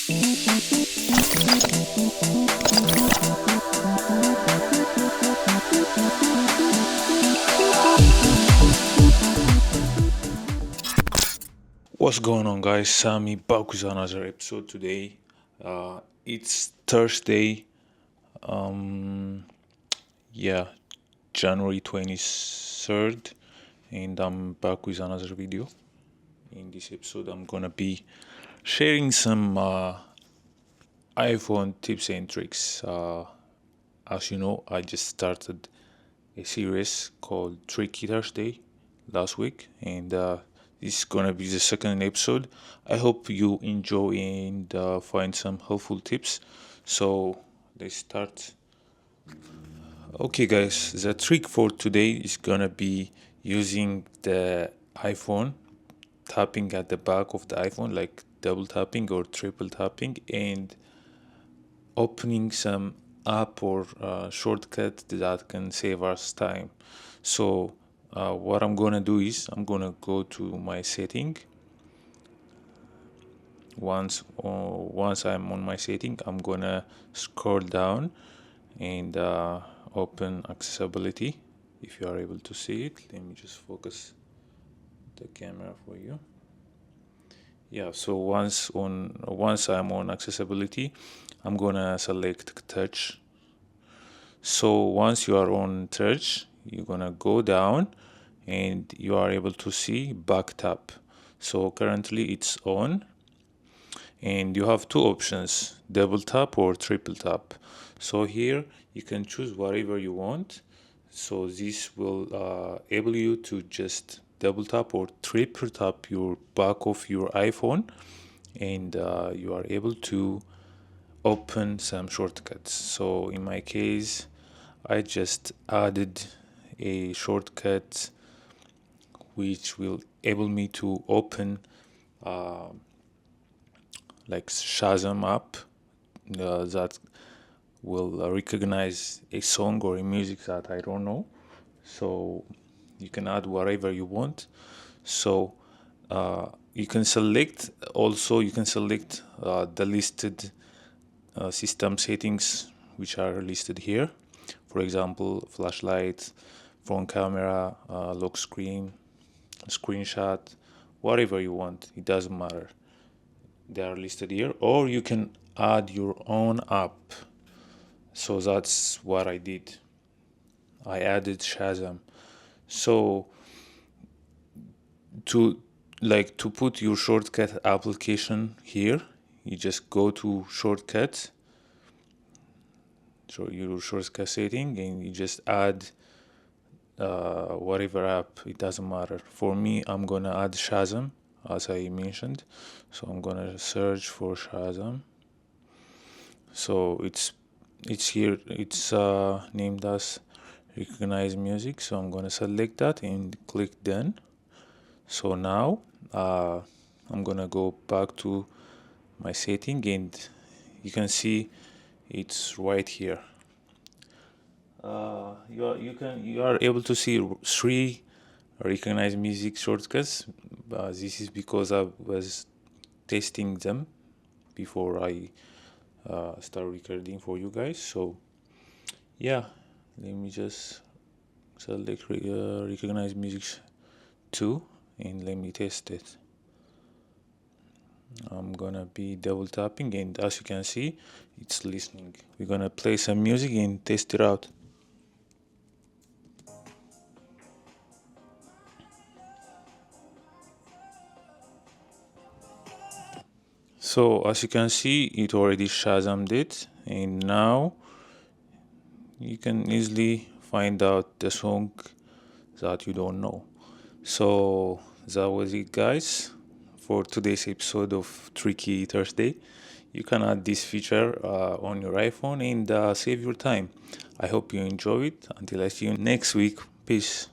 What's going on, guys? Sammy back with another episode today. It's Thursday, yeah, January 23rd, and I'm back with another video. In this episode, I'm gonna be sharing some iPhone tips and tricks. As you know, I just started a series called Tricky Thursday last week, and this is gonna be the second episode. I hope you enjoy and find some helpful tips. So let's start. Okay, guys, the trick for today is gonna be using the iPhone, tapping at the back of the iPhone, like double tapping or triple tapping, and opening some app or shortcut that can save us time. So what I'm gonna do is I'm gonna go to my setting. Once I'm on my setting, I'm gonna scroll down and open accessibility. If you are able to see it, let me just focus the camera for you. Yeah, so once I'm on accessibility, I'm gonna select touch. So once you are on touch, you're gonna go down and you are able to see back tap. So currently it's on, and you have two options, double tap or triple tap. So here you can choose whatever you want. So this will able you to just double tap or triple tap your back of your iPhone, and you are able to open some shortcuts. So in my case, I just added a shortcut which will able me to open like Shazam app that will recognize a song or a music that I don't know. So you can add whatever you want. So you can select the listed system settings which are listed here. For example, flashlight, phone camera, lock screen, screenshot, whatever you want. It doesn't matter. They are listed here. Or you can add your own app. So that's what I did. I added Shazam. So to to put your shortcut application here, you just go to shortcut, so your shortcut setting, and you just add whatever app. It doesn't matter. For me, I'm gonna add Shazam as I mentioned. So I'm gonna search for Shazam. So it's here. It's named as recognize music. So I'm gonna select that and click done. So now I'm gonna go back to my setting, and you can see it's right here. You are able to see three recognize music shortcuts. This is because I was testing them before I start recording for you guys. So yeah, let me just select recognize music 2 and let me test it. I'm gonna be double tapping, and as you can see, it's listening. We're gonna play some music and test it out. So as you can see, it already Shazammed it, and now you can easily find out the song that you don't know. So that was it, guys, for today's episode of Tricky Thursday. You can add this feature on your iPhone and save your time. I hope you enjoy it. Until I see you next week. Peace.